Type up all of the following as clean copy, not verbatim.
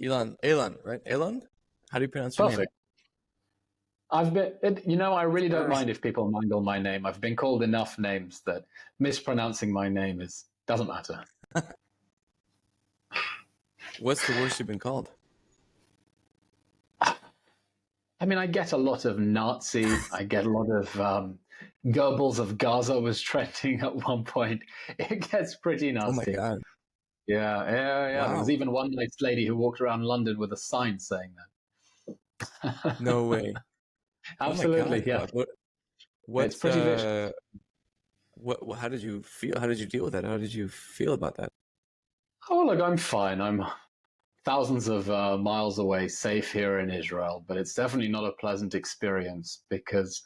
Eylon, right? Eylon? How do you pronounce your name? Perfect. I really don't mind if people mangle my name. I've been called enough names that mispronouncing my name doesn't matter. What's the worst you've been called? I mean, I get a lot of Nazi. I get a lot of Goebbels of Gaza was trending at one point. It gets pretty nasty. Oh my God. Yeah. Wow. There was even one nice lady who walked around London with a sign saying that. No way. Absolutely, oh my God. Yeah. It's pretty vicious. How did you feel? How did you deal with that? How did you feel about that? Oh, look, I'm fine. I'm thousands of miles away, safe here in Israel, but it's definitely not a pleasant experience because,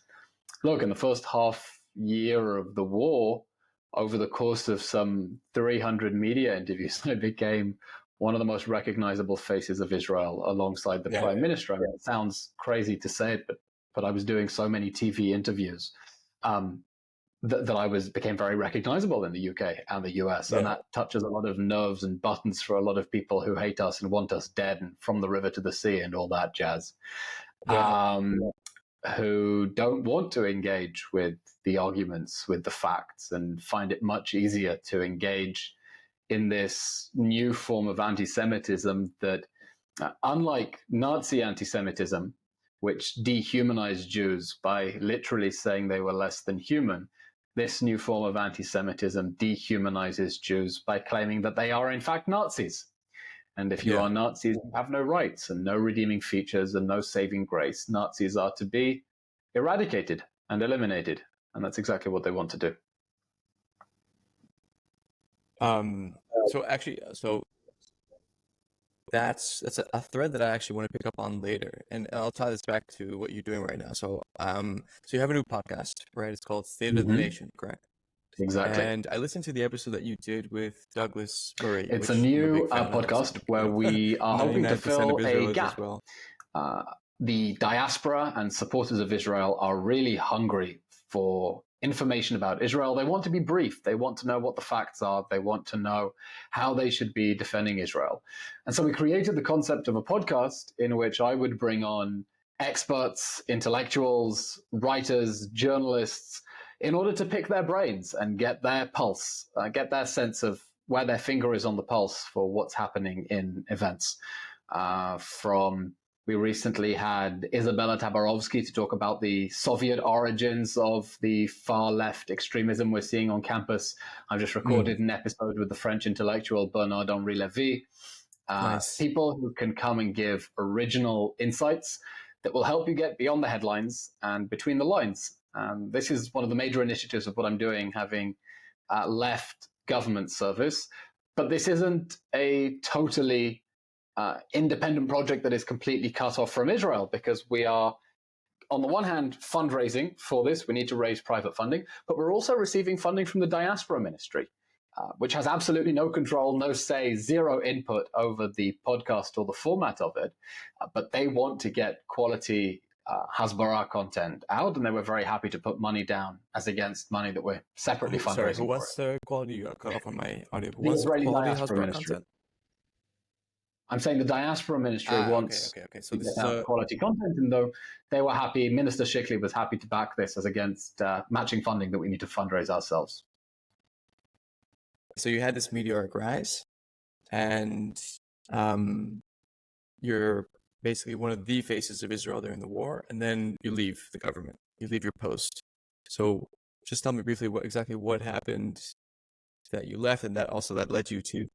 look, in the first half year of the war, over the course of some 300 media interviews, I became one of the most recognizable faces of Israel alongside the Prime Minister. I mean, it sounds crazy to say it, but I was doing so many TV interviews that I became very recognizable in the UK and the US. And that touches a lot of nerves and buttons for a lot of people who hate us and want us dead and from the river to the sea and all that jazz. Who don't want to engage with the arguments, with the facts, and find it much easier to engage in this new form of anti-Semitism that, unlike Nazi anti-Semitism, which dehumanized Jews by literally saying they were less than human, this new form of anti-Semitism dehumanizes Jews by claiming that they are in fact Nazis. And if you are Nazis, you have no rights and no redeeming features and no saving grace. Nazis are to be eradicated and eliminated. And that's exactly what they want to do. So that's a thread that I actually want to pick up on later, and I'll tie this back to what you're doing right now. So you have a new podcast, right? It's called State of the Nation, correct? Exactly. And I listened to the episode that you did with Douglas Murray. It's a new podcast where we are hoping to fill a gap. Well. The diaspora and supporters of Israel are really hungry for information about Israel. They want to be briefed. They want to know what the facts are. They want to know how they should be defending Israel. And so we created the concept of a podcast in which I would bring on experts, intellectuals, writers, journalists, in order to pick their brains and get their pulse, get their sense of where their finger is on the pulse for what's happening in events. We recently had Isabella Tabarovsky to talk about the Soviet origins of the far left extremism we're seeing on campus. I just recorded an episode with the French intellectual Bernard-Henri Levy. Nice. People who can come and give original insights that will help you get beyond the headlines and between the lines. This is one of the major initiatives of what I'm doing, having left government service. But this isn't a totally independent project that is completely cut off from Israel, because we are, on the one hand, fundraising for this. We need to raise private funding, but we're also receiving funding from the Diaspora Ministry, which has absolutely no control, no say, zero input over the podcast or the format of it. But they want to get quality Hasbara content out, and they were very happy to put money down as against money that we're separately fundraising. Sorry, what's the quality? You got cut off on my audio. The Israeli Diaspora Ministry. Content? I'm saying the Diaspora Ministry wants So this is quality content, and though they were happy, Minister Shikli was happy to back this as against matching funding that we need to fundraise ourselves. So you had this meteoric rise, and you're basically one of the faces of Israel during the war, and then you leave the government, you leave your post. So just tell me briefly what happened that you left, and that led you to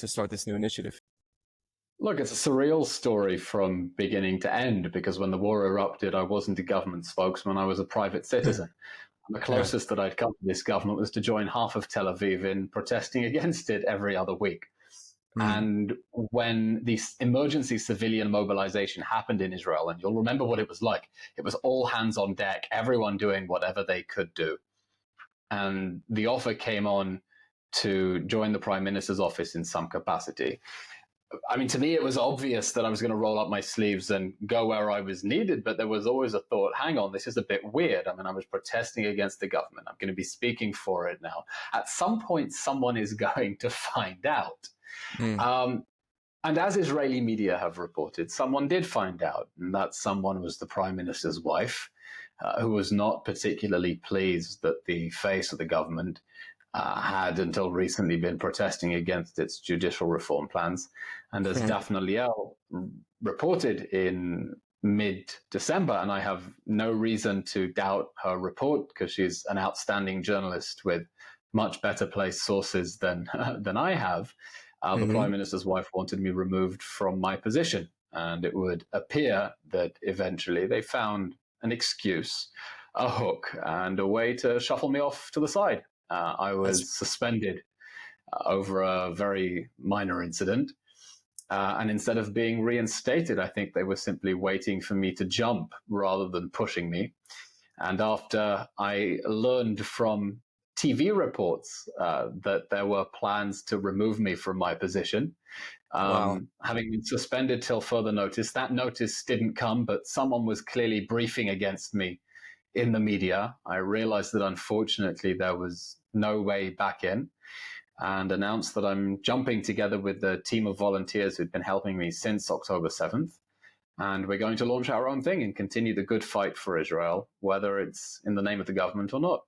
start this new initiative. Look, it's a surreal story from beginning to end, because when the war erupted, I wasn't a government spokesman, I was a private citizen. And the closest that I'd come to this government was to join half of Tel Aviv in protesting against it every other week. And when the emergency civilian mobilization happened in Israel, and you'll remember what it was like, it was all hands on deck, everyone doing whatever they could do. And the offer came on to join the Prime Minister's office in some capacity. I mean, to me, it was obvious that I was going to roll up my sleeves and go where I was needed, but there was always a thought, hang on, this is a bit weird. I mean, I was protesting against the government. I'm going to be speaking for it now. At some point, someone is going to find out. And as Israeli media have reported, someone did find out, and that someone was the Prime Minister's wife, who was not particularly pleased that the face of the government had until recently been protesting against its judicial reform plans. And as Daphne Liel reported in mid-December, and I have no reason to doubt her report because she's an outstanding journalist with much better placed sources than I have, the Prime Minister's wife wanted me removed from my position. And it would appear that eventually they found an excuse, a hook, and a way to shuffle me off to the side. I was suspended over a very minor incident. And instead of being reinstated, I think they were simply waiting for me to jump rather than pushing me. And after I learned from TV reports that there were plans to remove me from my position, having been suspended till further notice, that notice didn't come, but someone was clearly briefing against me in the media. I realized that unfortunately there was no way back in, and announced that I'm jumping together with the team of volunteers who'd been helping me since October 7th. And we're going to launch our own thing and continue the good fight for Israel, whether it's in the name of the government or not.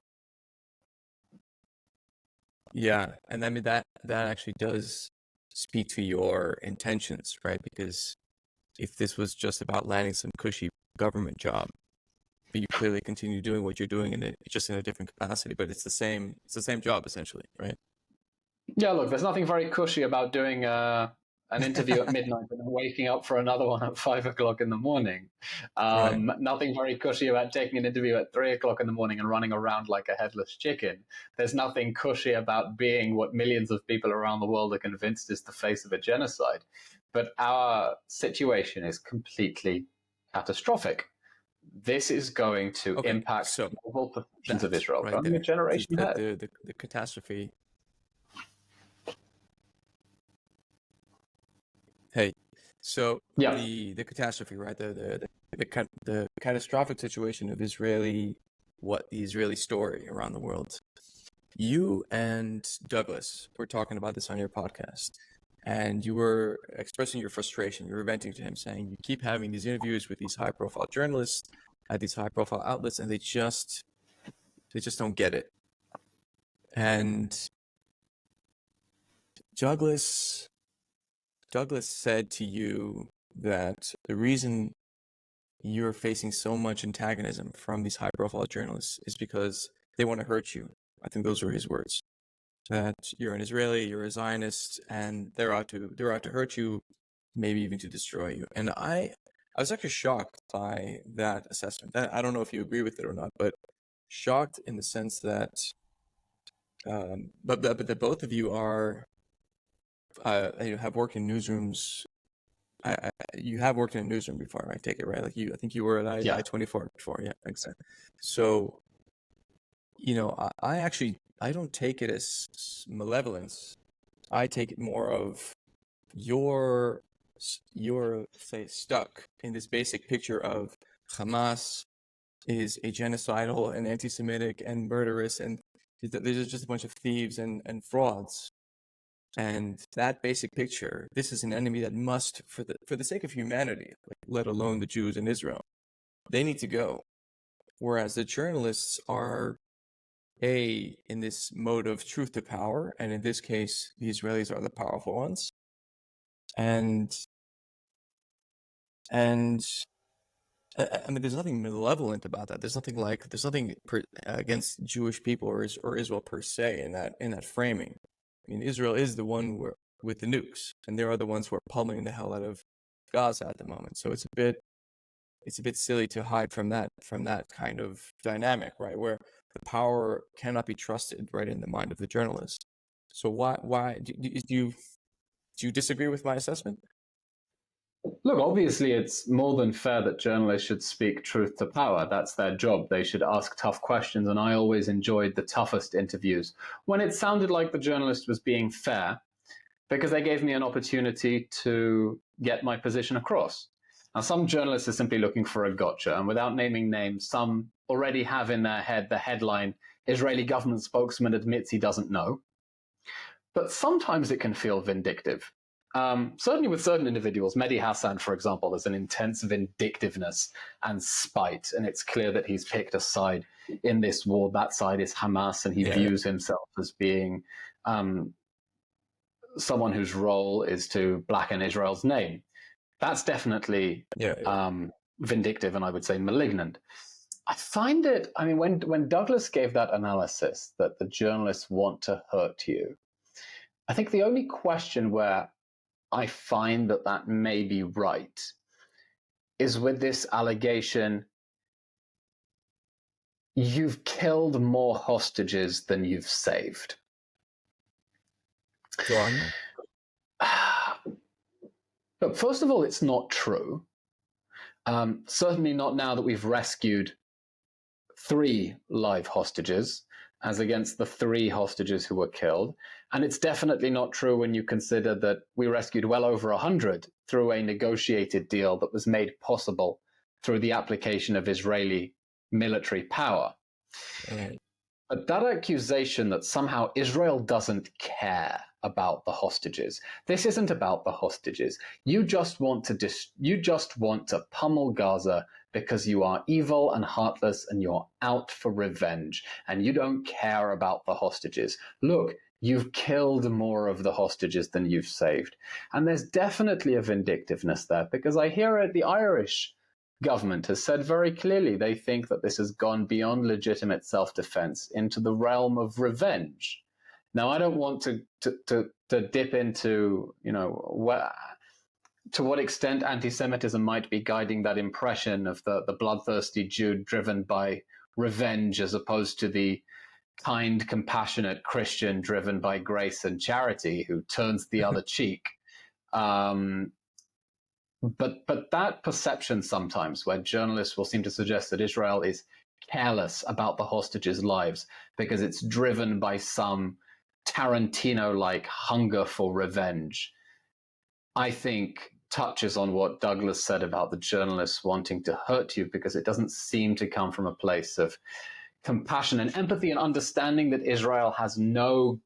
Yeah, and I mean that actually does speak to your intentions, right? Because if this was just about landing some cushy government job, but you clearly continue doing what you're doing just in a different capacity, but it's the same job essentially, right? Yeah, look, there's nothing very cushy about doing an interview at midnight and then waking up for another one at 5 o'clock in the morning. Right. Nothing very cushy about taking an interview at 3 o'clock in the morning and running around like a headless chicken. There's nothing cushy about being what millions of people around the world are convinced is the face of a genocide. But our situation is completely catastrophic. This is going to impact global perceptions of Israel right from a generation ahead. The catastrophe. Hey, so the catastrophe, right? The catastrophic situation of the Israeli story around the world. You and Douglas were talking about this on your podcast, and you were expressing your frustration. You were venting to him, saying you keep having these interviews with these high-profile journalists at these high-profile outlets, and they just don't get it. And Douglas said to you that the reason you're facing so much antagonism from these high-profile journalists is because they want to hurt you. I think those were his words. That you're an Israeli, you're a Zionist, and they're out to hurt you, maybe even to destroy you. And I was actually shocked by that assessment. I don't know if you agree with it or not, but shocked in the sense that, but that both of you are, have worked in newsrooms. You have worked in a newsroom before, I take it, right? Like I think you were at I-24 before, yeah, exactly. So, I don't take it as malevolence. I take it more of you're say stuck in this basic picture of Hamas is a genocidal and anti-Semitic and murderous, and there's just a bunch of thieves and frauds. And that basic picture, this is an enemy that must, for the sake of humanity, let alone the Jews in Israel, they need to go. Whereas the journalists are in this mode of truth to power, and in this case, the Israelis are the powerful ones. And I mean, there's nothing malevolent about that. There's nothing against Jewish people or Israel per se in that framing. I mean, Israel is the one with the nukes, and they are the ones who are pummeling the hell out of Gaza at the moment. So it's a bit silly to hide from that kind of dynamic, right? Where the power cannot be trusted, right, in the mind of the journalist. So why do you disagree with my assessment? Look, obviously, it's more than fair that journalists should speak truth to power. That's their job. They should ask tough questions. And I always enjoyed the toughest interviews when it sounded like the journalist was being fair, because they gave me an opportunity to get my position across. Now, some journalists are simply looking for a gotcha. And without naming names, some already have in their head the headline, Israeli government spokesman admits he doesn't know. But sometimes it can feel vindictive. Certainly with certain individuals, Mehdi Hassan, for example, there's an intense vindictiveness and spite, and it's clear that he's picked a side in this war. That side is Hamas, and he views himself as being someone whose role is to blacken Israel's name. That's definitely vindictive and I would say malignant. I find it, I mean, when Douglas gave that analysis that the journalists want to hurt you, I think the only question where I find that may be right is with this allegation, you've killed more hostages than you've saved. Go on. But first of all, it's not true. Certainly not now that we've rescued 3 live hostages as against the 3 hostages who were killed. And it's definitely not true when you consider that we rescued well over 100 through a negotiated deal that was made possible through the application of Israeli military power. Right. But that accusation that somehow Israel doesn't care about the hostages, this isn't about the hostages. You just want to pummel Gaza because you are evil and heartless and you're out for revenge and you don't care about the hostages. Look, you've killed more of the hostages than you've saved. And there's definitely a vindictiveness there because I hear it, the Irish government has said very clearly they think that this has gone beyond legitimate self-defense into the realm of revenge. Now, I don't want to dip into, to what extent anti-Semitism might be guiding that impression of the bloodthirsty Jew driven by revenge as opposed to the kind, compassionate Christian driven by grace and charity who turns the other cheek. But that perception sometimes where journalists will seem to suggest that Israel is careless about the hostages' lives because it's driven by some Tarantino-like hunger for revenge, I think touches on what Douglas said about the journalists wanting to hurt you because it doesn't seem to come from a place of compassion and empathy and understanding that Israel has no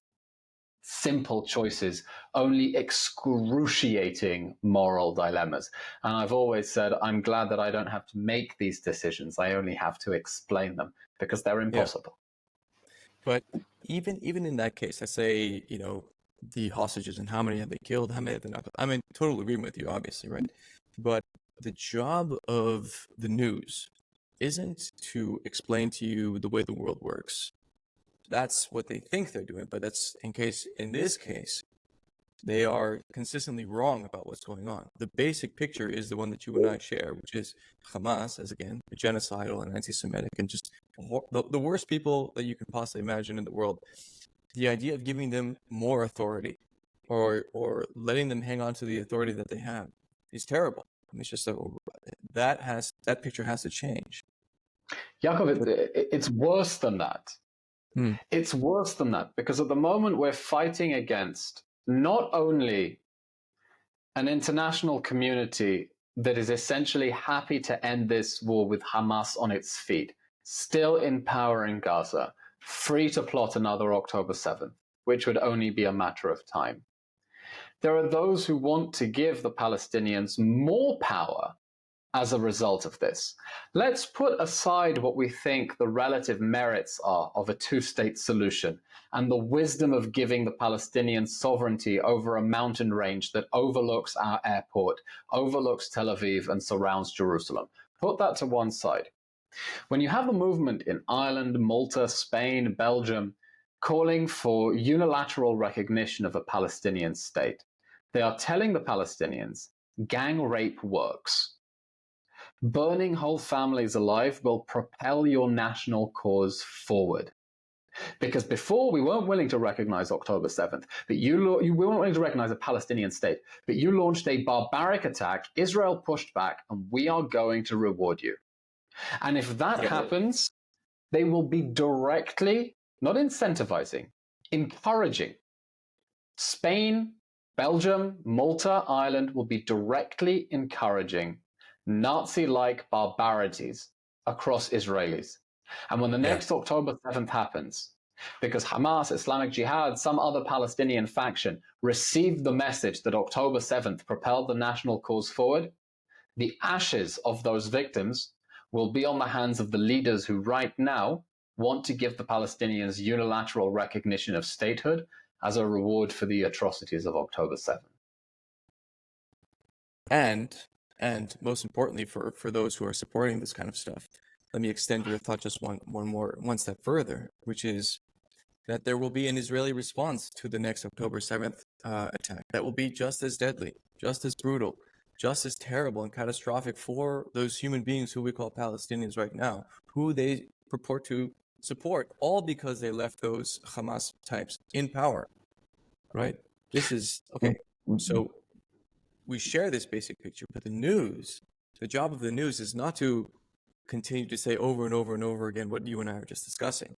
simple choices, only excruciating moral dilemmas. And I've always said, I'm glad that I don't have to make these decisions. I only have to explain them because they're impossible. But even in that case, let's say, the hostages and how many have they killed, how many have they not killed. I mean, totally agreeing with you, obviously, right? But the job of the news isn't to explain to you the way the world works. That's what they think they're doing, but in this case, they are consistently wrong about what's going on. The basic picture is the one that you and I share, which is Hamas as, again, genocidal and anti-Semitic and just the worst people that you can possibly imagine in the world. The idea of giving them more authority or letting them hang on to the authority that they have is terrible. I mean, it's just that picture has to change. Yaakov, it's worse than that. It's worse than that because at the moment we're fighting against not only an international community that is essentially happy to end this war with Hamas on its feet, still in power in Gaza, free to plot another October 7th, which would only be a matter of time. There are those who want to give the Palestinians more power as a result of this. Let's put aside what we think the relative merits are of a two-state solution and the wisdom of giving the Palestinians sovereignty over a mountain range that overlooks our airport, overlooks Tel Aviv, and surrounds Jerusalem. Put that to one side. When you have a movement in Ireland, Malta, Spain, Belgium, calling for unilateral recognition of a Palestinian state, they are telling the Palestinians, gang rape works. Burning whole families alive will propel your national cause forward. Because before, we weren't willing to recognize October 7th, but we weren't willing to recognize a Palestinian state, but you launched a barbaric attack, Israel pushed back, and we are going to reward you. And if that happens, they will be directly, not incentivizing, encouraging. Spain, Belgium, Malta, Ireland will be directly encouraging Nazi-like barbarities across Israelis. And when the next October 7th happens, because Hamas, Islamic Jihad, some other Palestinian faction received the message that October 7th propelled the national cause forward, the ashes of those victims will be on the hands of the leaders who right now want to give the Palestinians unilateral recognition of statehood as a reward for the atrocities of October 7th. And most importantly for those who are supporting this kind of stuff, let me extend your thought just one step further, which is that there will be an Israeli response to the next October 7th attack that will be just as deadly, just as brutal, just as terrible and catastrophic for those human beings who we call Palestinians right now, who they purport to support, all because they left those Hamas types in power, right? This is, okay, so we share this basic picture, but the job of the news is not to continue to say over and over and over again what you and I are just discussing.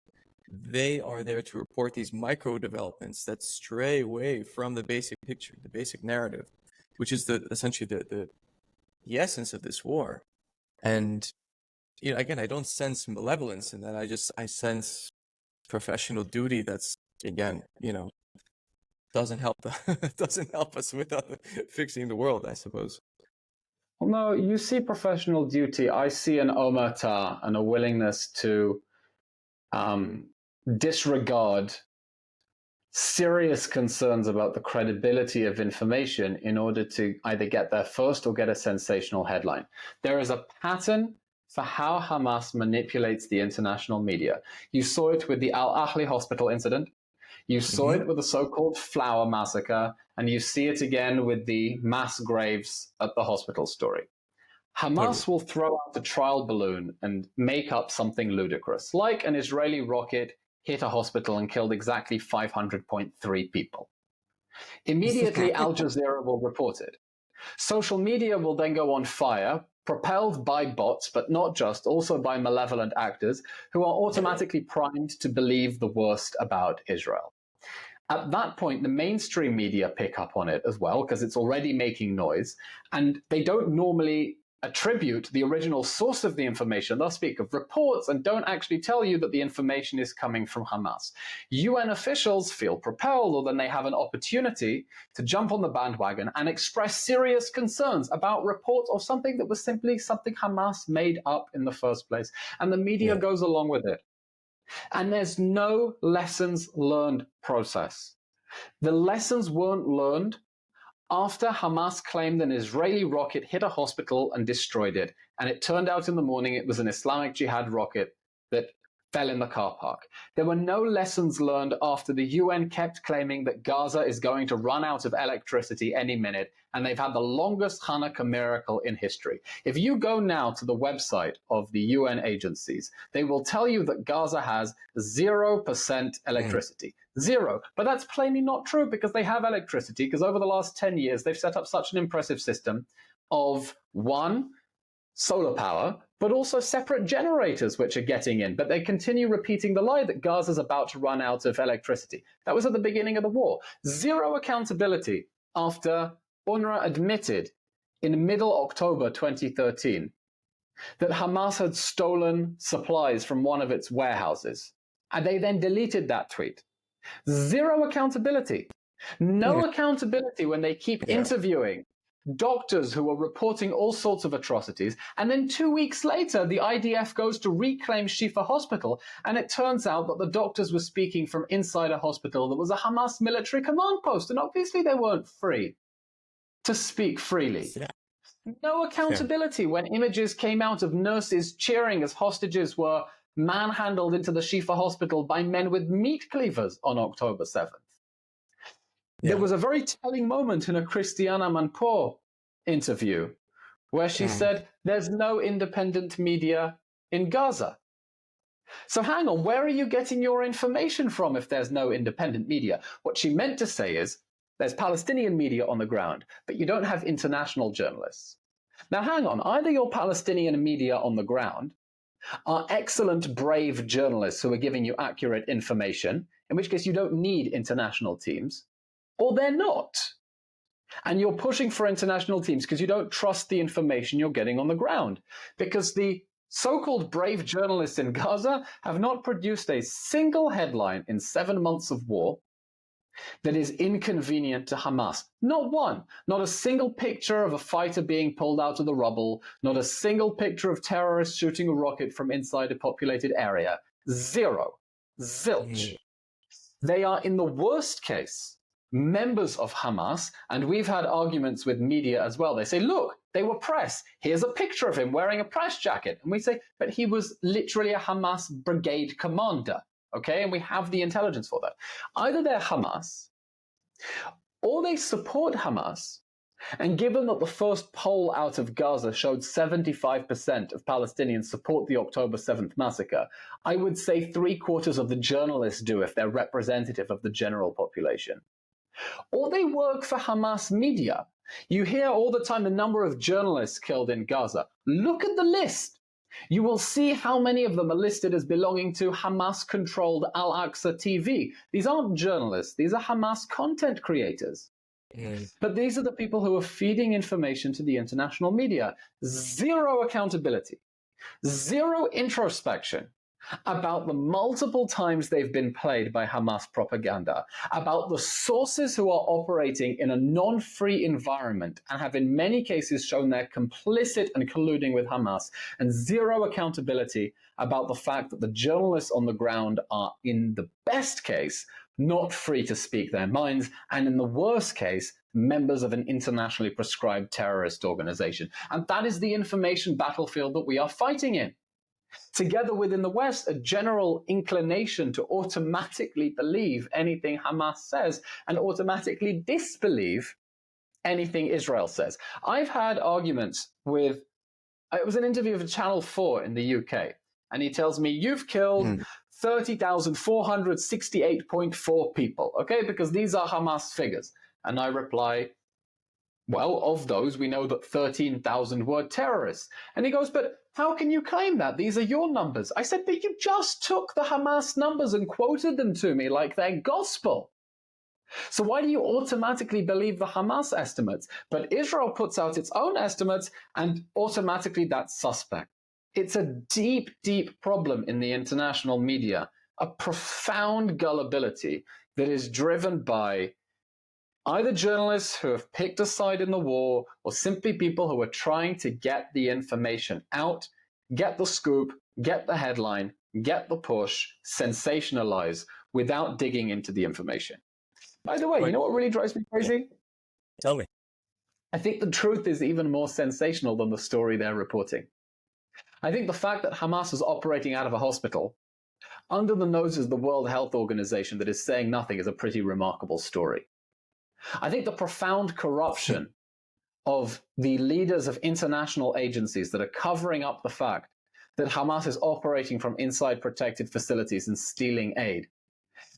They are there to report these micro developments that stray away from the basic picture, the basic narrative, which is essentially the essence of this war. And again, I don't sense malevolence in that. I sense professional duty that's, again, doesn't help us with fixing the world, I suppose. Well, no, you see professional duty. I see an omerta and a willingness to disregard serious concerns about the credibility of information in order to either get there first or get a sensational headline. There is a pattern for how Hamas manipulates the international media. You saw it with the Al-Ahli hospital incident. You saw it with the so-called Flower massacre, and you see it again with the mass graves at the hospital story. Hamas will throw out a trial balloon and make up something ludicrous, like an Israeli rocket hit a hospital and killed exactly 500.3 people. Immediately, Al Jazeera will report it. Social media will then go on fire, propelled by bots, but not just, also by malevolent actors who are automatically primed to believe the worst about Israel. At that point, the mainstream media pick up on it as well, because it's already making noise, and they don't normally attribute the original source of the information. They'll speak of reports and don't actually tell you that the information is coming from Hamas. UN officials feel propelled, or then they have an opportunity to jump on the bandwagon and express serious concerns about reports or something that was simply something Hamas made up in the first place. And the media goes along with it. And there's no lessons learned process. The lessons weren't learned after Hamas claimed an Israeli rocket hit a hospital and destroyed it, and it turned out in the morning it was an Islamic Jihad rocket that fell in the car park. There were no lessons learned after the UN kept claiming that Gaza is going to run out of electricity any minute, and they've had the longest Hanukkah miracle in history. If you go now to the website of the UN agencies, they will tell you that Gaza has 0% electricity. Zero. But that's plainly not true, because they have electricity, because over the last 10 years, they've set up such an impressive system of, one, solar power, but also separate generators which are getting in. But they continue repeating the lie that Gaza's about to run out of electricity. That was at the beginning of the war. Zero accountability after UNRWA admitted in middle October 2013 that Hamas had stolen supplies from one of its warehouses. And they then deleted that tweet. Zero accountability. No accountability when they keep interviewing doctors who are reporting all sorts of atrocities. And then 2 weeks later, the IDF goes to reclaim Shifa Hospital. And it turns out that the doctors were speaking from inside a hospital that was a Hamas military command post. And obviously they weren't free to speak freely. No accountability when images came out of nurses cheering as hostages were manhandled into the Shifa Hospital by men with meat cleavers on October 7th. There was a very telling moment in a Christiana Manpour interview where she said, there's no independent media in Gaza. So hang on, where are you getting your information from if there's no independent media? What she meant to say is, there's Palestinian media on the ground, but you don't have international journalists. Now hang on, either your Palestinian media on the ground are excellent, brave journalists who are giving you accurate information, in which case you don't need international teams, or they're not. And you're pushing for international teams because you don't trust the information you're getting on the ground. Because the So-called brave journalists in Gaza have not produced a single headline in 7 months of war that is inconvenient to Hamas. Not one. Not a single picture of a fighter being pulled out of the rubble. Not a single picture of terrorists shooting a rocket from inside a populated area. Zero. Zilch. They are, in the worst case, members of Hamas, and we've had arguments with media as well. They say, look, they were press. Here's a picture of him wearing a press jacket. And we say, but he was literally a Hamas brigade commander. Okay, and we have the intelligence for that. Either they're Hamas, or they support Hamas, and given that the first poll out of Gaza showed 75% of Palestinians support the October 7th massacre, I would say 3/4 of the journalists do if they're representative of the general population. Or they work for Hamas media. You hear all the time the number of journalists killed in Gaza. Look at the list. You will see how many of them are listed as belonging to Hamas-controlled Al-Aqsa TV. These aren't journalists. These are Hamas content creators. But these are the people who are feeding information to the international media. Zero accountability, zero introspection about the multiple times they've been played by Hamas propaganda, about the sources who are operating in a non-free environment and have in many cases shown they're complicit and colluding with Hamas, and zero accountability about the fact that the journalists on the ground are, in the best case, not free to speak their minds, and in the worst case, members of an internationally prescribed terrorist organization. And that is the information battlefield that we are fighting in. Together within the West, a general inclination to automatically believe anything Hamas says and automatically disbelieve anything Israel says. I've had arguments with, it was an interview with Channel 4 in the UK, and he tells me, you've killed 30,468.4 people, okay, because these are Hamas figures. And I reply, well, of those, we know that 13,000 were terrorists. And he goes, but how can you claim that? These are your numbers. I said, but you just took the Hamas numbers and quoted them to me like they're gospel. So why do you automatically believe the Hamas estimates? But Israel puts out its own estimates, and automatically that's suspect. It's a deep, deep problem in the international media, a profound gullibility that is driven by either journalists who have picked a side in the war, or simply people who are trying to get the information out, get the scoop, get the headline, get the push, sensationalize without digging into the information. By the way, you know what really drives me crazy? Tell me. I think the truth is even more sensational than the story they're reporting. I think the fact that Hamas is operating out of a hospital under the noses of the World Health Organization that is saying nothing is a pretty remarkable story. I think the profound corruption of the leaders of international agencies that are covering up the fact that Hamas is operating from inside protected facilities and stealing aid,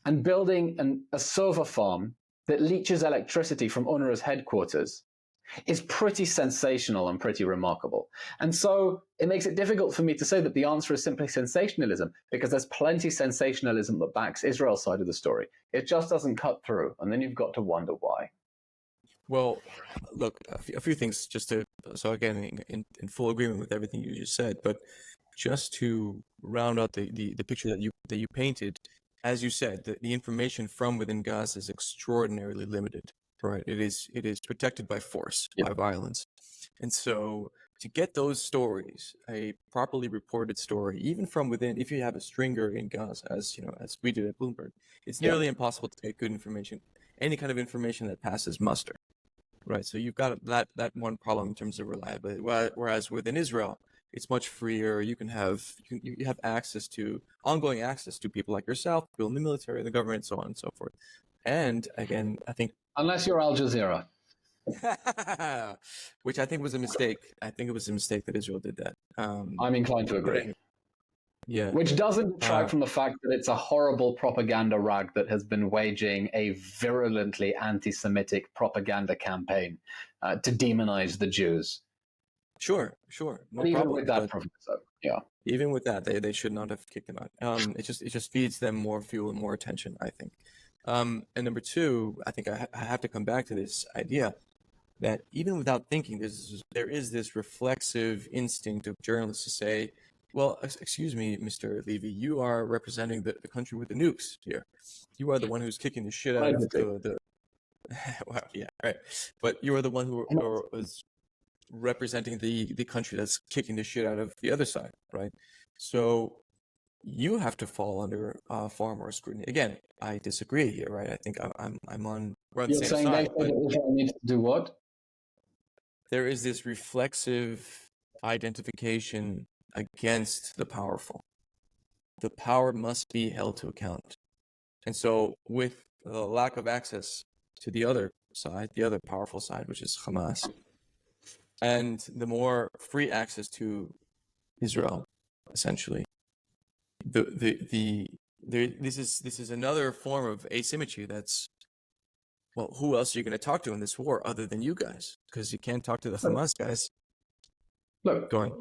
and building a server farm that leaches electricity from UNRWA's headquarters, is pretty sensational and pretty remarkable. And so it makes it difficult for me to say that the answer is simply sensationalism, because there's plenty sensationalism that backs Israel's side of the story. It just doesn't cut through, and then you've got to wonder why. Well, look, a few things just to, so again, in full agreement with everything you just said, but just to round out the picture that you painted, as you said, the information from within Gaza is extraordinarily limited. Right, it is protected by force, by violence, and so to get those stories, a properly reported story, even from within, if you have a stringer in Gaza, as you know, as we did at Bloomberg, it's nearly impossible to get good information, any kind of information that passes muster. Right, so you've got that one problem in terms of reliability. Whereas within Israel, it's much freer. You have access to ongoing access to people like yourself, people in the military, the government, so on and so forth. And again, I think. Unless you're Al Jazeera. Which I think was a mistake. I think it was a mistake that Israel did that. I'm inclined to agree. Yeah. Which doesn't detract from the fact that it's a horrible propaganda rag that has been waging a virulently anti-Semitic propaganda campaign to demonize the Jews. Sure. No even problem. With that, Professor, yeah. Even with that, they should not have kicked him out. It just feeds them more fuel and more attention, I think. And number two, I think I have to come back to this idea that even without thinking, there is this reflexive instinct of journalists to say, Well, excuse me, Mr. Levy, you are representing the country with the nukes here. You are the one who's kicking the shit out of the well, yeah, right. But you are the one who was representing the country that's kicking the shit out of the other side, right? So you have to fall under far more scrutiny. Again, I disagree here, right? I think I'm on we're on the You're same saying side. they said that Israel needs to do what? There is this reflexive identification against the powerful. The power must be held to account. And so with the lack of access to the other side, the other powerful side, which is Hamas, and the more free access to Israel, essentially, this is another form of asymmetry that's, well, who else are you going to talk to in this war other than you guys? Because you can't talk to the Hamas guys. Look, Go on.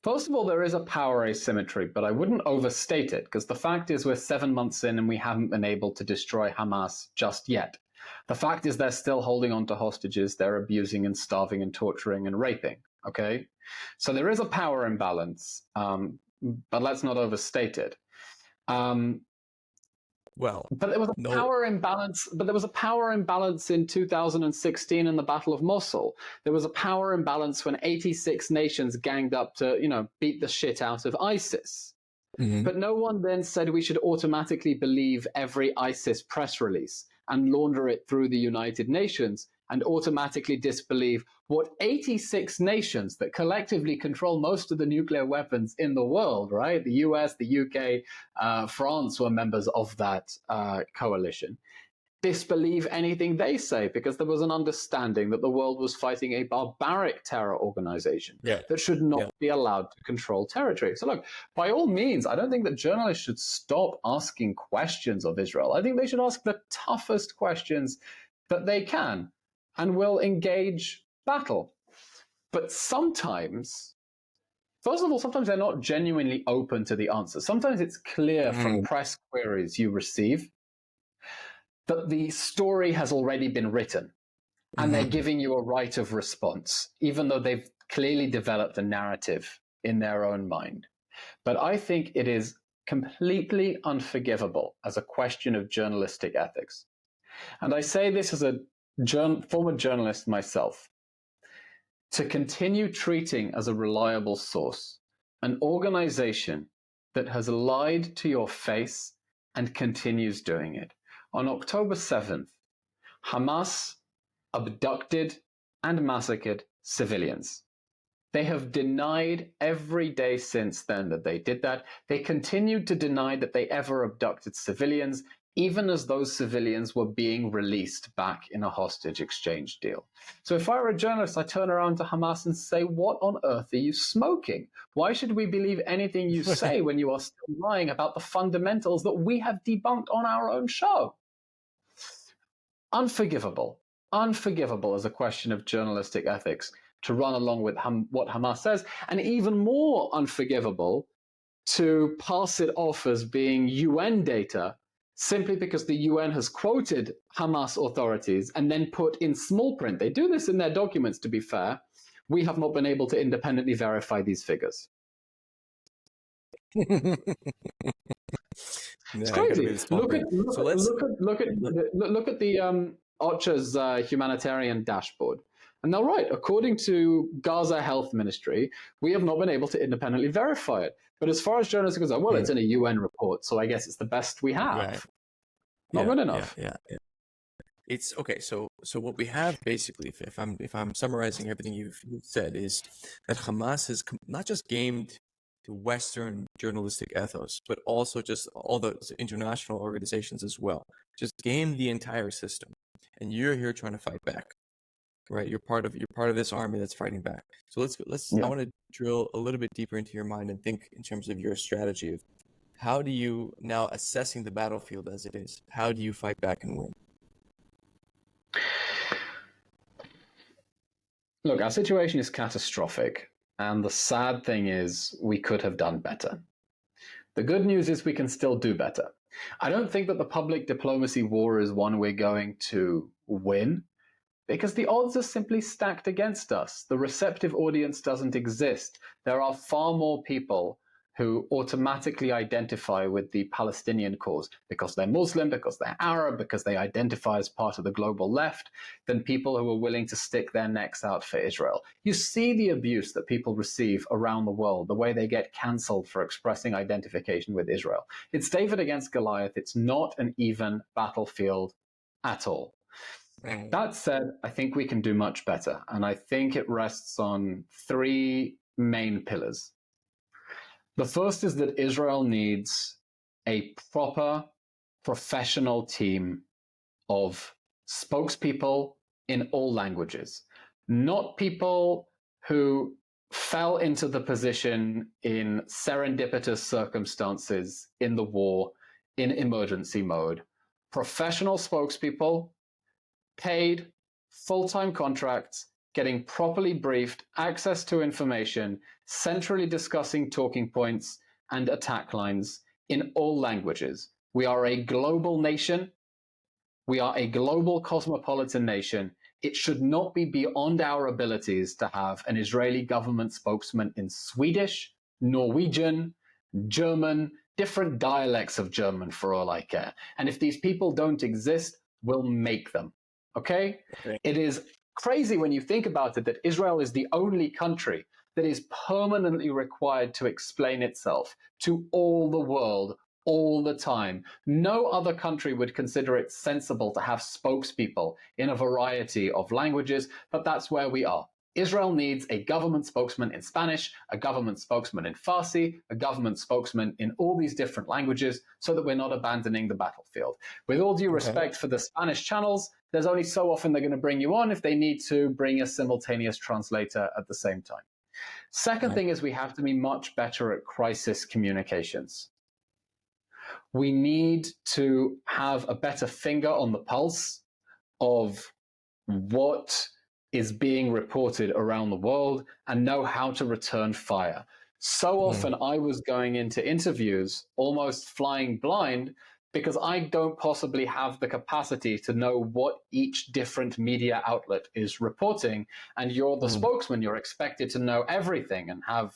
first of all, there is a power asymmetry, but I wouldn't overstate it, because the fact is we're 7 months in and we haven't been able to destroy Hamas just yet. The fact is they're still holding on to hostages, they're abusing and starving and torturing and raping, okay? So there is a power imbalance, but let's not overstate it. Well, but there was a power imbalance. But there was a power imbalance in 2016 in the Battle of Mosul. There was a power imbalance when 86 nations ganged up to, beat the shit out of ISIS. Mm-hmm. But no one then said we should automatically believe every ISIS press release and launder it through the United Nations and automatically disbelieve what 86 nations that collectively control most of the nuclear weapons in the world, right? The US, the UK, France were members of that coalition. Disbelieve anything they say, because there was an understanding that the world was fighting a barbaric terror organization that should not be allowed to control territory. So look, by all means, I don't think that journalists should stop asking questions of Israel. I think they should ask the toughest questions that they can and will engage battle. But sometimes, first of all, sometimes they're not genuinely open to the answer. Sometimes it's clear from press queries you receive that the story has already been written and they're giving you a right of response, even though they've clearly developed a narrative in their own mind. But I think it is completely unforgivable as a question of journalistic ethics. And I say this as a former journalist myself, to continue treating as a reliable source an organization that has lied to your face and continues doing it. On October 7th, Hamas abducted and massacred civilians. They have denied every day since then that they did that. They continued to deny that they ever abducted civilians, even as those civilians were being released back in a hostage exchange deal. So if I were a journalist, I turn around to Hamas and say, what on earth are you smoking? Why should we believe anything you say when you are still lying about the fundamentals that we have debunked on our own show? Unforgivable as a question of journalistic ethics to run along with what Hamas says, and even more unforgivable to pass it off as being UN data simply because the UN has quoted Hamas authorities and then put in small print, they do this in their documents to be fair, we have not been able to independently verify these figures. It's crazy. Look at the OCHA's humanitarian dashboard. And they're right. According to Gaza Health Ministry, we have not been able to independently verify it. But as far as journalists go, well, it's in a UN report, so I guess it's the best we have. Right. Not good enough. Yeah. It's okay. So what we have basically, if I'm summarizing everything you've said, is that Hamas has not just gamed the Western journalistic ethos, but also just all the international organizations as well. Just game the entire system, and you're here trying to fight back, right? You're part of this army that's fighting back. So let's. I want to drill a little bit deeper into your mind and think in terms of your strategy of how do you, now assessing the battlefield as it is, how do you fight back and win? Look, our situation is catastrophic. And the sad thing is we could have done better. The good news is we can still do better. I don't think that the public diplomacy war is one we're going to win, Because the odds are simply stacked against us. The receptive audience doesn't exist. There are far more people who automatically identify with the Palestinian cause because they're Muslim, because they're Arab, because they identify as part of the global left, than people who are willing to stick their necks out for Israel. You see the abuse that people receive around the world, the way they get cancelled for expressing identification with Israel. It's David against Goliath. It's not an even battlefield at all. Right. That said, I think we can do much better, and I think it rests on three main pillars. The first is that Israel needs a proper professional team of spokespeople in all languages, not people who fell into the position in serendipitous circumstances in the war, in emergency mode. Professional spokespeople, paid, full-time contracts, getting properly briefed, access to information, centrally discussing talking points and attack lines in all languages. We are a global nation. We are a global cosmopolitan nation. It should not be beyond our abilities to have an Israeli government spokesman in Swedish, Norwegian, German, different dialects of German for all I care. And if these people don't exist, we'll make them. Okay? It is crazy when you think about it that Israel is the only country that is permanently required to explain itself to all the world all the time. No other country would consider it sensible to have spokespeople in a variety of languages, but that's where we are. Israel needs a government spokesman in Spanish, a government spokesman in Farsi, a government spokesman in all these different languages so that we're not abandoning the battlefield. With all due respect for the Spanish channels, there's only so often they're going to bring you on if they need to bring a simultaneous translator at the same time. Second thing is we have to be much better at crisis communications. We need to have a better finger on the pulse of what is being reported around the world and know how to return fire. So often I was going into interviews almost flying blind because I don't possibly have the capacity to know what each different media outlet is reporting. And you're the spokesman, you're expected to know everything and have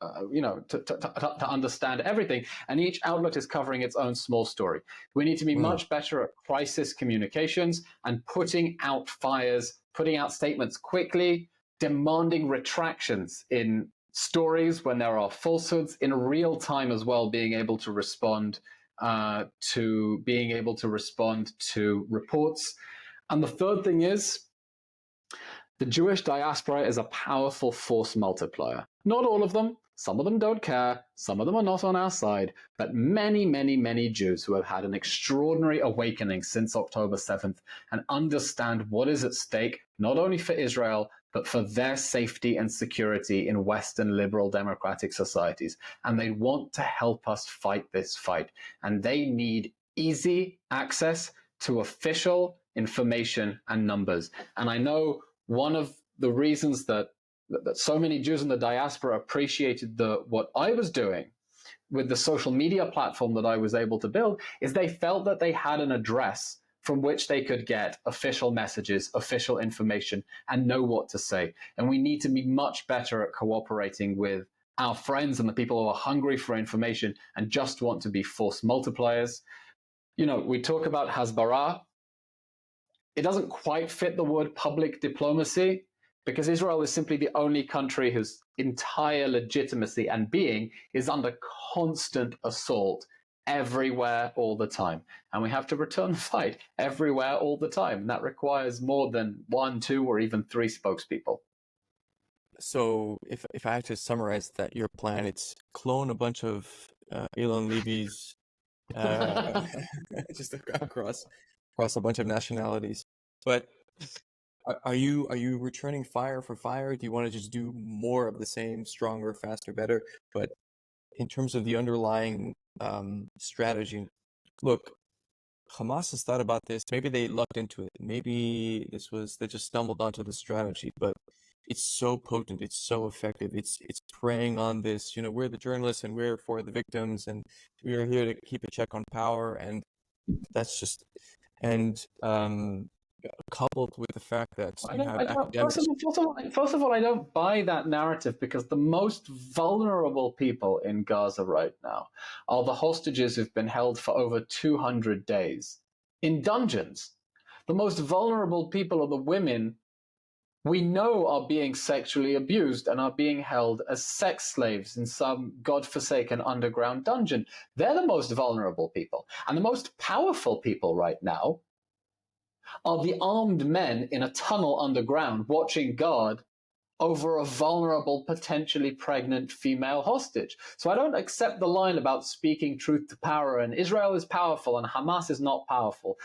to understand everything. And each outlet is covering its own small story. We need to be much better at crisis communications and putting out fires, putting out statements quickly, demanding retractions in stories when there are falsehoods in real time as well, being able to respond to reports. And the third thing is the Jewish diaspora is a powerful force multiplier. Not all of them. Some of them don't care. Some of them are not on our side. But many, many, many Jews who have had an extraordinary awakening since October 7th and understand what is at stake, not only for Israel, but for their safety and security in Western liberal democratic societies. And they want to help us fight this fight. And they need easy access to official information and numbers. And I know one of the reasons that so many Jews in the diaspora appreciated what I was doing with the social media platform that I was able to build is they felt that they had an address from which they could get official messages, official information, and know what to say. And we need to be much better at cooperating with our friends and the people who are hungry for information and just want to be force multipliers. You know, we talk about Hasbara. It doesn't quite fit the word public diplomacy because Israel is simply the only country whose entire legitimacy and being is under constant assault everywhere, all the time. And we have to return the fight everywhere, all the time. And that requires more than 1, 2, or even 3 spokespeople. So if I had to summarize that, your plan, it's clone a bunch of Eylon Levy's just across a bunch of nationalities. But are you returning fire for fire? Do you want to just do more of the same, stronger, faster, better? But in terms of the underlying strategy, look, Hamas has thought about this. Maybe they lucked into it. Maybe they just stumbled onto the strategy. But it's so potent. It's so effective. It's preying on this. You know, we're the journalists and we're for the victims and we are here to keep a check on power. And that's just coupled with the fact that I you don't, have I don't, academics. first of all, I don't buy that narrative because the most vulnerable people in Gaza right now are the hostages who've been held for over 200 days in dungeons. The most vulnerable people are the women we know are being sexually abused and are being held as sex slaves in some godforsaken underground dungeon. They're the most vulnerable people. And the most powerful people right now are the armed men in a tunnel underground watching guard over a vulnerable, potentially pregnant female hostage. So I don't accept the line about speaking truth to power and Israel is powerful and Hamas is not powerful.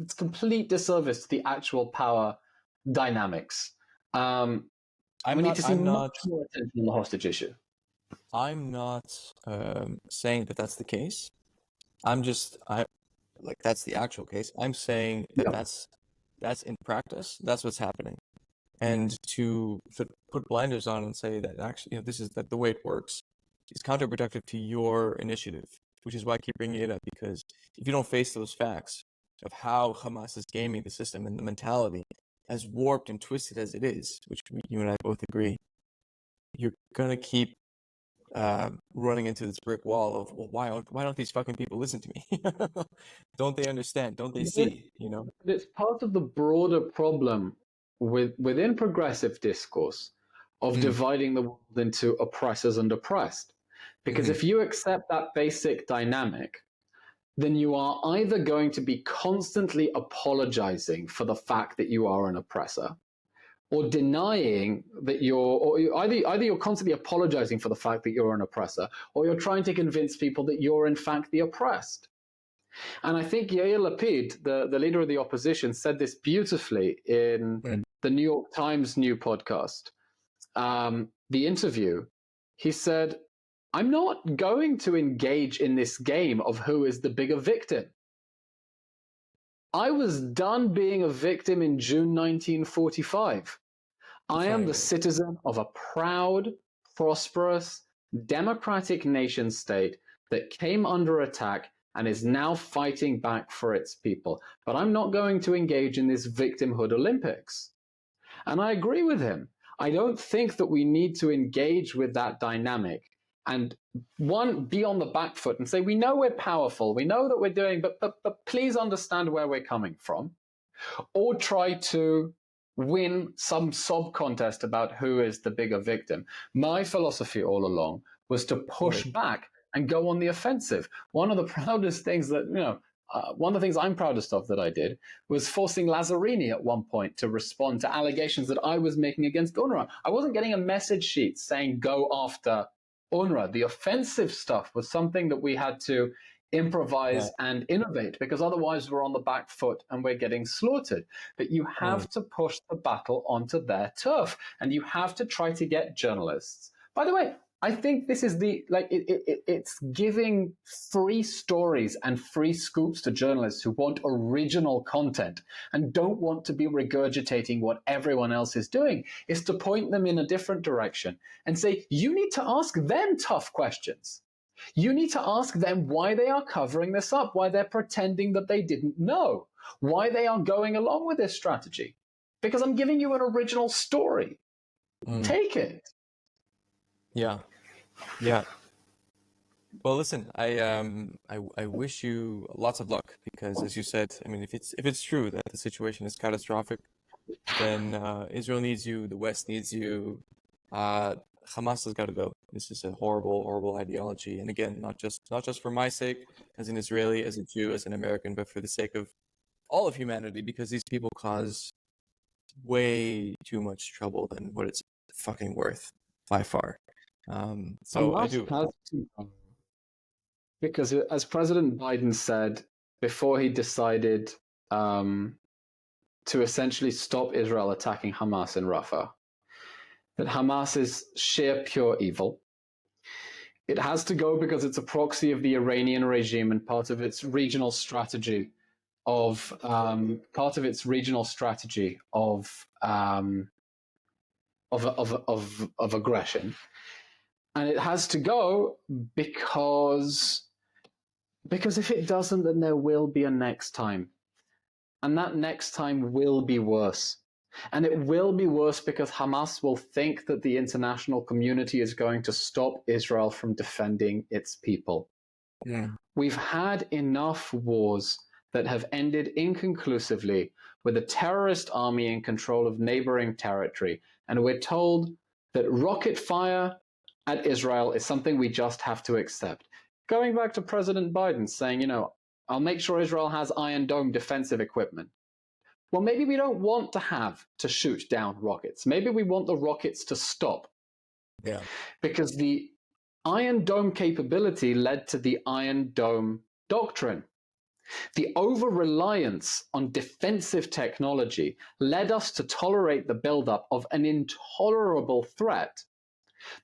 It's complete disservice to the actual power dynamics. We need to see much more attention on the hostage issue. I'm not saying that that's the case. I like that's the actual case. I'm saying that Yeah. that's in practice. That's what's happening. And to put blinders on and say that actually, this is that the way it works is counterproductive to your initiative, which is why I keep bringing it up, because if you don't face those facts of how Hamas is gaming the system and the mentality, as warped and twisted as it is, which you and I both agree, you're gonna keep running into this brick wall of, well, why don't these fucking people listen to me? Don't they understand? Don't they see? It's part of the broader problem within progressive discourse of dividing the world into oppressors and oppressed. Because if you accept that basic dynamic, then you are either going to be constantly apologizing for the fact that you are an oppressor, or denying that either you're constantly apologizing for the fact that you're an oppressor, or you're trying to convince people that you're in fact the oppressed. And I think Yair Lapid, the leader of the opposition, said this beautifully in the New York Times new podcast, the interview. He said, I'm not going to engage in this game of who is the bigger victim. I was done being a victim in June 1945. I am the citizen of a proud, prosperous, democratic nation state that came under attack and is now fighting back for its people. But I'm not going to engage in this victimhood Olympics. And I agree with him. I don't think that we need to engage with that dynamic and be on the back foot and say, we know we're powerful, we know that we're doing, but please understand where we're coming from. Or try to win some sob contest about who is the bigger victim. My philosophy all along was to push back and go on the offensive. One of the proudest things one of the things I'm proudest of that I did was forcing Lazzarini at one point to respond to allegations that I was making against UNRWA. I wasn't getting a message sheet saying go after UNRWA. The offensive stuff was something that we had to improvise and innovate, because otherwise we're on the back foot and we're getting slaughtered. But you have to push the battle onto their turf, and you have to try to get journalists. By the way, I think this is it's giving free stories and free scoops to journalists who want original content and don't want to be regurgitating what everyone else is doing, is to point them in a different direction and say, you need to ask them tough questions. You need to ask them why they are covering this up, why they're pretending that they didn't know, why they are going along with this strategy. Because I'm giving you an original story. Take it. Yeah. Well, listen, I wish you lots of luck, because, as you said, I mean, if it's true that the situation is catastrophic, then Israel needs you, the West needs you. Hamas has got to go. This is a horrible, horrible ideology, and again, not just for my sake as an Israeli, as a Jew, as an American, but for the sake of all of humanity, because these people cause way too much trouble than what it's fucking worth, by far. So I do. Has to go. Because as President Biden said before he decided to essentially stop Israel attacking Hamas in Rafah, that Hamas is sheer pure evil. It has to go because it's a proxy of the Iranian regime and part of its regional strategy of aggression. And it has to go because if it doesn't, then there will be a next time And that next time will be worse. And it will be worse because Hamas will think that the international community is going to stop Israel from defending its people. Yeah. We've had enough wars that have ended inconclusively with a terrorist army in control of neighboring territory. And we're told that rocket fire at Israel is something we just have to accept. Going back to President Biden saying, I'll make sure Israel has Iron Dome defensive equipment. Well, maybe we don't want to have to shoot down rockets. Maybe we want the rockets to stop. Yeah. Because the Iron Dome capability led to the Iron Dome doctrine. The over-reliance on defensive technology led us to tolerate the buildup of an intolerable threat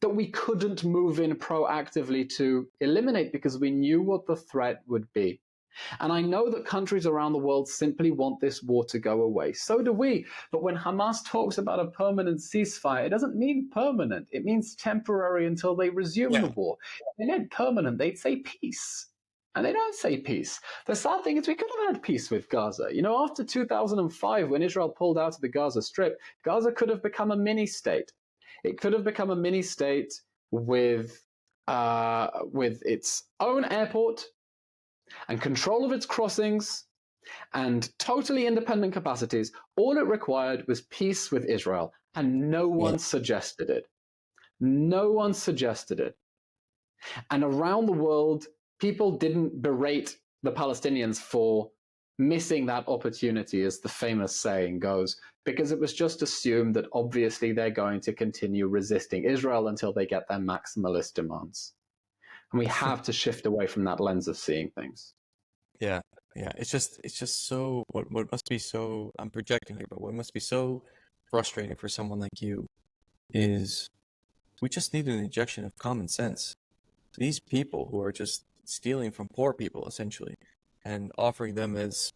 that we couldn't move in proactively to eliminate because we knew what the threat would be. And I know that countries around the world simply want this war to go away. So do we. But when Hamas talks about a permanent ceasefire, it doesn't mean permanent. It means temporary until they resume the war. If they meant permanent, they'd say peace. And they don't say peace. The sad thing is we could have had peace with Gaza. After 2005, when Israel pulled out of the Gaza Strip, Gaza could have become a mini-state. It could have become a mini-state with its own airport, and control of its crossings, and totally independent capacities. All it required was peace with Israel, and no one suggested it. No one suggested it. And around the world, people didn't berate the Palestinians for missing that opportunity, as the famous saying goes, because it was just assumed that obviously they're going to continue resisting Israel until they get their maximalist demands. And we have to shift away from that lens of seeing things. Yeah. It's just so what must be so, I'm projecting here, but what must be so frustrating for someone like you is we just need an injection of common sense. These people who are just stealing from poor people essentially and offering them as,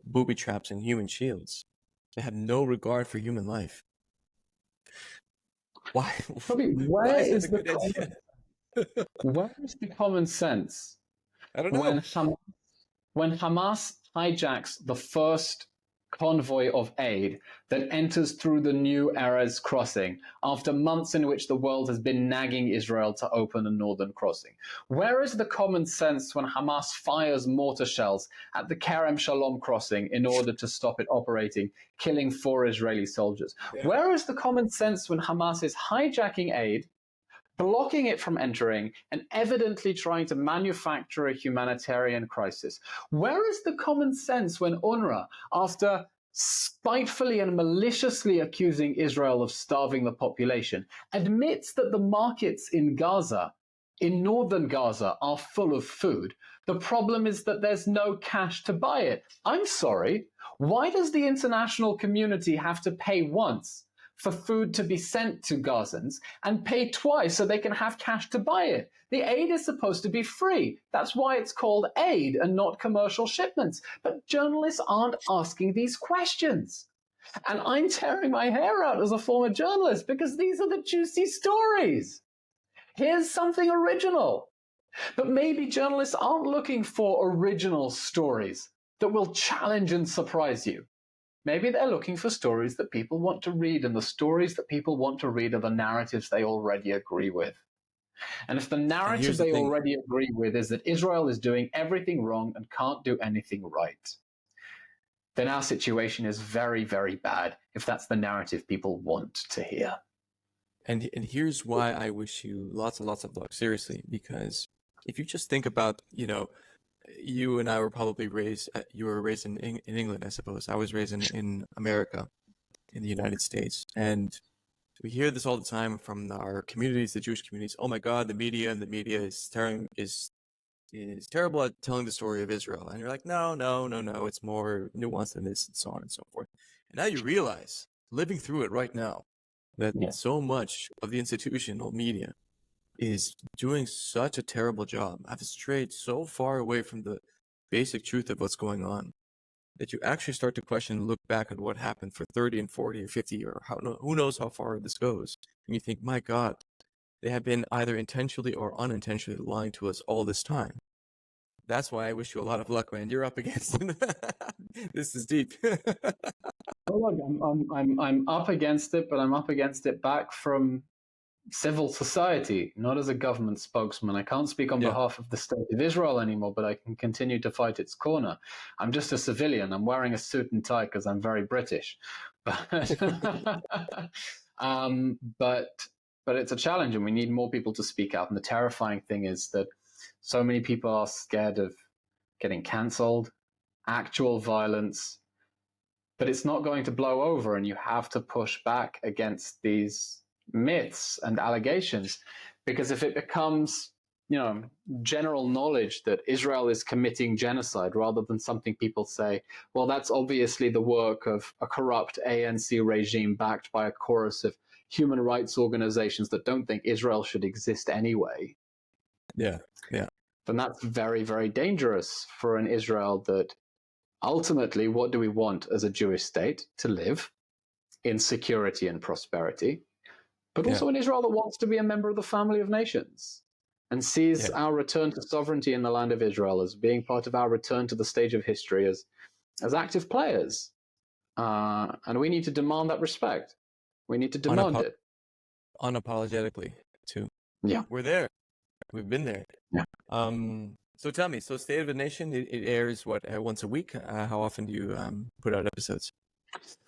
booby traps and human shields. They have no regard for human life. Why? Where is that a good idea? Where is the common sense I don't know. when Hamas hijacks the first convoy of aid that enters through the new Erez crossing after months in which the world has been nagging Israel to open a northern crossing? Where is the common sense when Hamas fires mortar shells at the Kerem Shalom crossing in order to stop it operating, killing 4 Israeli soldiers? Yeah. Where is the common sense when Hamas is hijacking aid, blocking it from entering, and evidently trying to manufacture a humanitarian crisis? Where is the common sense when UNRWA, after spitefully and maliciously accusing Israel of starving the population, admits that the markets in Gaza, in northern Gaza, are full of food? The problem is that there's no cash to buy it. I'm sorry, why does the international community have to pay once for food to be sent to Gazans and pay twice so they can have cash to buy it? The aid is supposed to be free. That's why it's called aid and not commercial shipments. But journalists aren't asking these questions. And I'm tearing my hair out as a former journalist because these are the juicy stories. Here's something original. But maybe journalists aren't looking for original stories that will challenge and surprise you. Maybe they're looking for stories that people want to read, and the stories that people want to read are the narratives they already agree with. And if the narrative they already agree with is that Israel is doing everything wrong and can't do anything right, then our situation is very, very bad if that's the narrative people want to hear. And here's why I wish you lots and lots of luck, seriously, because if you just think about, you and I were probably you were raised in England, I suppose. I was raised in America, in the United States. And we hear this all the time from our communities, the Jewish communities. Oh my God, the media is terrible at telling the story of Israel. And you're like, no, it's more nuanced than this, and so on and so forth. And now you realize, living through it right now, that so much of the institutional media is doing such a terrible job. I've strayed so far away from the basic truth of what's going on that you actually start to question and look back at what happened for 30 and 40 or 50 or who knows how far this goes. And you think, my God, they have been either intentionally or unintentionally lying to us all this time. That's why I wish you a lot of luck, man. You're up against it. This is deep. Well, look, I'm up against it, but I'm up against it back from civil society, not as a government spokesman. I can't speak on Yeah. behalf of the state of Israel anymore, but I can continue to fight its corner. I'm just a civilian. I'm wearing a suit and tie because I'm very British. But, but it's a challenge, and we need more people to speak out. And the terrifying thing is that so many people are scared of getting cancelled, actual violence, but it's not going to blow over, and you have to push back against these myths and allegations, because if it becomes, general knowledge that Israel is committing genocide, rather than something people say, well, that's obviously the work of a corrupt ANC regime backed by a chorus of human rights organizations that don't think Israel should exist anyway. Yeah. Then that's very, very dangerous for an Israel that ultimately, what do we want as a Jewish state? To live in security and prosperity, but also an Israel that wants to be a member of the family of nations and sees our return to sovereignty in the land of Israel as being part of our return to the stage of history as active players. And we need to demand that respect. We need to demand it. Unapologetically, too. Yeah. We're there. We've been there. Yeah. So tell me, State of the Nation, it airs, once a week? How often do you put out episodes?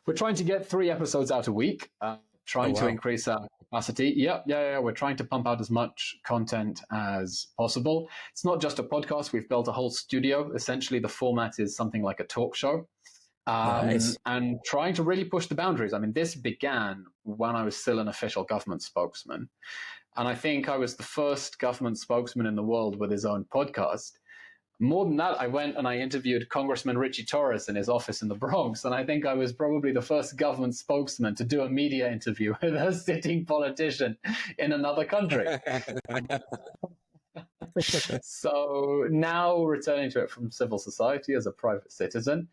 We're trying to get 3 episodes out a week. Trying to increase our capacity. Yeah. We're trying to pump out as much content as possible. It's not just a podcast. We've built a whole studio. Essentially, the format is something like a talk show. Nice. And trying to really push the boundaries. I mean, this began when I was still an official government spokesman. And I think I was the first government spokesman in the world with his own podcast. More than that, I went and I interviewed Congressman Richie Torres in his office in the Bronx. And I think I was probably the first government spokesman to do a media interview with a sitting politician in another country. So now returning to it from civil society as a private citizen.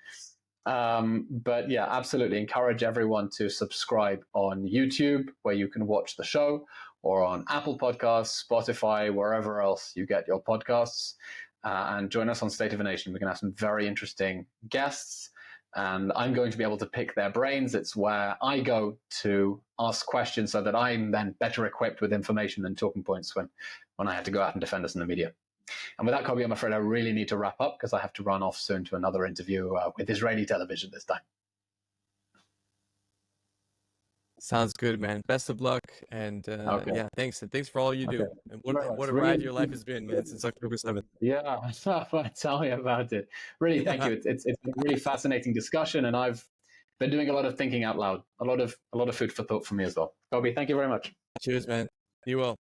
But yeah, absolutely encourage everyone to subscribe on YouTube, where you can watch the show, or on Apple Podcasts, Spotify, wherever else you get your podcasts. And join us on State of a Nation. We're going to have some very interesting guests, and I'm going to be able to pick their brains. It's where I go to ask questions so that I'm then better equipped with information and talking points when I have to go out and defend us in the media. And with that, Kobe, I'm afraid I really need to wrap up because I have to run off soon to another interview with Israeli television this time. Sounds good, man. Best of luck, and thanks. And thanks for all you do. And what a ride your life has been, man, since October 7th. Yeah, tell me about it. Really, thank you. It's been a really fascinating discussion, and I've been doing a lot of thinking out loud. A lot of food for thought for me as well. Kobe, thank you very much. Cheers, man. Be well.